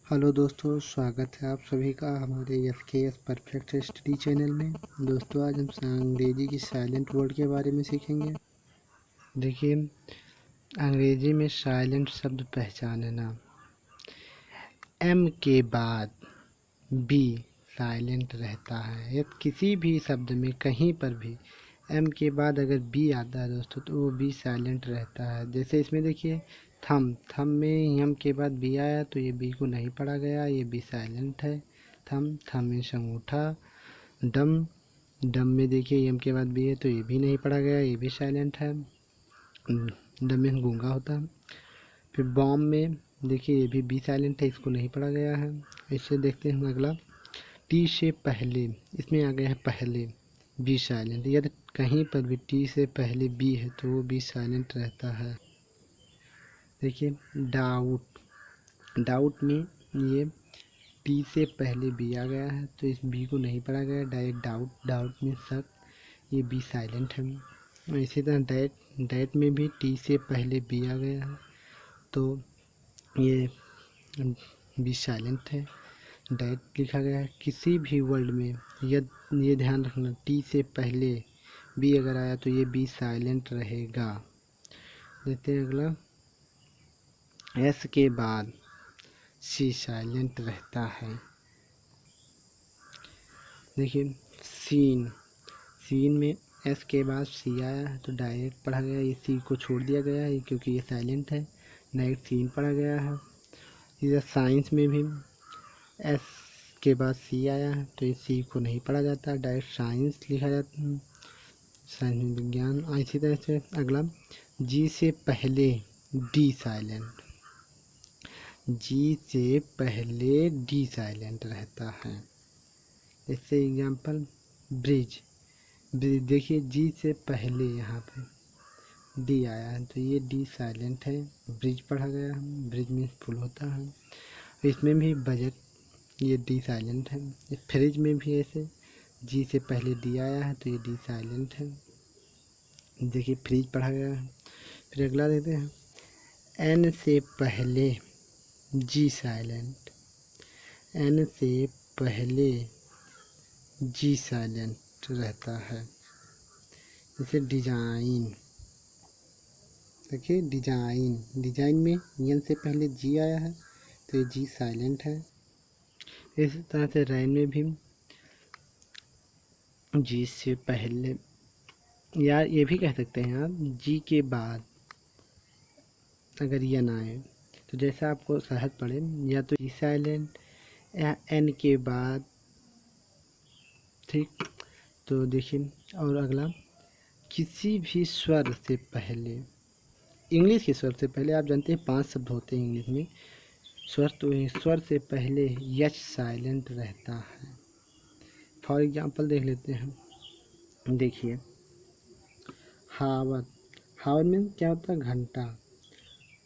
Hello दोस्तों, स्वागत है आप सभी का हमारे एस परफेक्ट स्टडी चैनल में। दोस्तों, आज हम अंग्रेजी की साइलेंट वर्ड के बारे में सीखेंगे। देखिए, अंग्रेजी में साइलेंट शब्द पहचानना। एम के बाद बी साइलेंट रहता है। यदि किसी भी शब्द में कहीं पर भी एम के बाद अगर बी आता है दोस्तों, तो वो बी साइलेंट रहता है। जैसे इसमें देखिए, थम थम में एम के बाद बी आया तो ये बी को नहीं पढ़ा गया, ये बी साइलेंट है। थम थम में अंगूठा। डम डम में देखिए एम के बाद बी है तो ये भी नहीं पढ़ा गया, ये भी साइलेंट है। डम में गूंगा होता है। फिर बॉम में देखिए, ये भी बी साइलेंट है, इसको नहीं पढ़ा गया है। इससे देखते हैं अगला, टी से पहले, इसमें आ गया है पहले, बी साइलेंट। यदि कहीं पर भी टी से पहले बी है तो वो बी साइलेंट रहता है। देखिए, डाउट डाउट में ये टी से पहले बी आ गया है तो इस बी को नहीं पढ़ा गया, डायरेक्ट डाउट। डाउट में शक, ये बी साइलेंट है। इसी तरह डैट में भी टी से पहले बी आ गया है तो ये बी साइलेंट है। डैट लिखा गया है किसी भी वर्ड में, ये ध्यान रखना, टी से पहले बी अगर आया तो ये बी साइलेंट रहेगा। देखते हैं अगला, एस के बाद सी साइलेंट रहता है। देखिए, सीन सीन में एस के बाद सी आया है तो डायरेक्ट पढ़ा गया, ये सी को छोड़ दिया गया है क्योंकि ये साइलेंट है, डायरेक्ट सीन पढ़ा गया है। इधर साइंस में भी एस के बाद सी आया है तो इस सी को नहीं पढ़ा जाता, डायरेक्ट साइंस लिखा जाता है, साइंस में विज्ञान। इसी तरह से अगला, जी से पहले डी साइलेंट, जी से पहले डी साइलेंट रहता है। इससे एग्जाम्पल, ब्रिज ब्रिज देखिए, जी से पहले यहाँ पे डी आया है तो ये डी साइलेंट है, ब्रिज पढ़ा गया है, ब्रिज में पुल होता है। इसमें भी बजट, ये डी साइलेंट है। फ्रिज में भी ऐसे जी से पहले डी आया है तो ये डी साइलेंट है। देखिए, फ्रिज पढ़ा गया है। फिर अगला देखते हैं, एन से पहले जी साइलेंट, एन से पहले जी साइलेंट रहता है। जैसे डिजाइन, देखिए डिजाइन में एन से पहले जी आया है तो ये जी साइलेंट है। इस तरह से रैन में भी जी से पहले, या ये भी कह सकते हैं आप, जी के बाद अगर यन आए तो जैसा आपको सहज पड़े, या तो जी साइलेंट या एन के बाद। ठीक, तो देखिए, और अगला, किसी भी स्वर से पहले, इंग्लिश के स्वर से पहले आप जानते हैं 5 शब्द होते हैं इंग्लिश में स्वर, तो स्वर से पहले यच साइलेंट रहता है। फॉर एग्जांपल देख लेते हैं। देखिए, हावर हावर में क्या होता है, घंटा,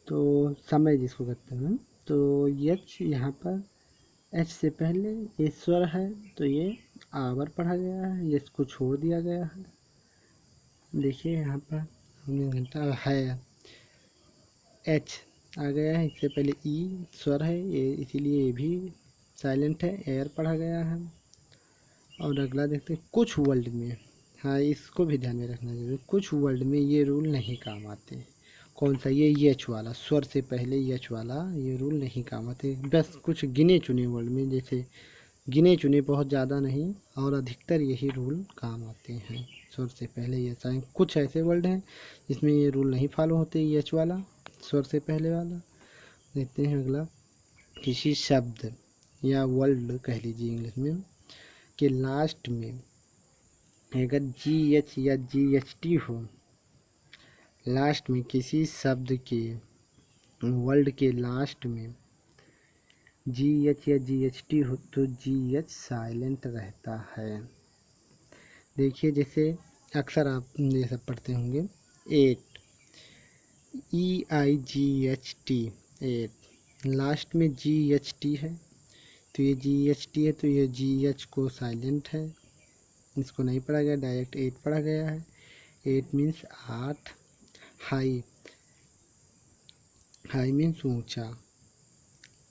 तो समय जिसको कहते हैं, तो यच यहाँ पर एच से पहले ये स्वर है तो ये आवर पढ़ा गया है, ये इसको छोड़ दिया गया है। देखिए यहाँ पर हमने घंटा है, एच आ गया है, इससे पहले ई स्वर है ये, इसीलिए ये भी साइलेंट है, एयर पढ़ा गया है। और अगला देखते हैं, कुछ वर्ल्ड में, हाँ इसको भी ध्यान में रखना जरूरी, कुछ वर्ल्ड में ये रूल नहीं काम आते। कौन सा, ये यच वाला, स्वर से पहले यच वाला, ये रूल नहीं काम आते। बस कुछ गिने चुने वर्ल्ड में, जैसे गिने चुने, बहुत ज़्यादा नहीं, और अधिकतर यही रूल काम आते हैं, स्वर से पहले यच आए। कुछ ऐसे वर्ड हैं जिसमें ये रूल नहीं फॉलो होते, यच वाला, स्वर से पहले वाला। देखते हैं अगला, किसी शब्द या वर्ड कह लीजिए इंग्लिश में के लास्ट में अगर जी एच या जी एच टी हो, लास्ट में किसी शब्द के, वर्ड के लास्ट में जी एच या जी एच टी हो तो जी एच साइलेंट रहता है। देखिए, जैसे अक्सर आप ये सब पढ़ते होंगे, eight, E I G H T, eight, last में जी एच टी है तो ये जी एच टी है तो ये जी एच को साइलेंट है, इसको नहीं पढ़ा गया, डायरेक्ट एट पढ़ा गया है। Eight means 8। High, high means ऊंचा,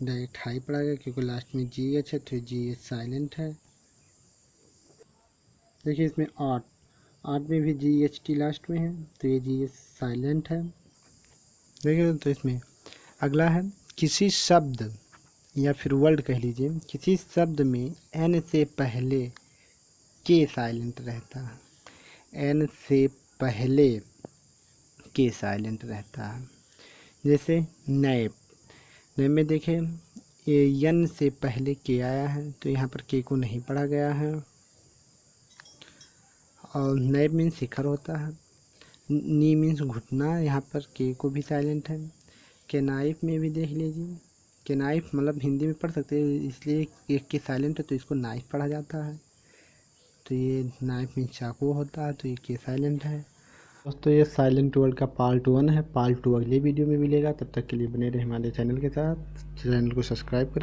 डायरेक्ट हाई पड़ा गया क्योंकि लास्ट में जी एच है, तो जी एच साइलेंट है। देखिए इसमें 8 में भी जी एच टी लास्ट में है, तो ये जी एच साइलेंट है। देखिए तो इसमें अगला है किसी शब्द या फिर वर्ड कह लीजिए, किसी शब्द में एन से पहले के साइलेंट रहता है, एन से पहले के साइलेंट रहता है। जैसे नैप, नैप में देखें ये यन से पहले के आया है, तो यहाँ पर के को नहीं पढ़ा गया है। और नैप मीन्स शिखर होता है, नी मीन्स घुटना, यहाँ पर के को भी साइलेंट है। केनाइफ में भी देख लीजिए, केनाइफ मतलब हिंदी में पढ़ सकते हैं, इसलिए एक के साइलेंट है तो इसको नाइफ पढ़ा जाता है। तो ये नाइफ मीन्स चाकू होता है, तो ये के साइलेंट है। दोस्तों ये साइलेंट वर्ड का पार्ट 1 है, पार्ट 2 अगले वीडियो में मिलेगा। तब तक के लिए बने रहे हमारे चैनल के साथ, चैनल को सब्सक्राइब करें।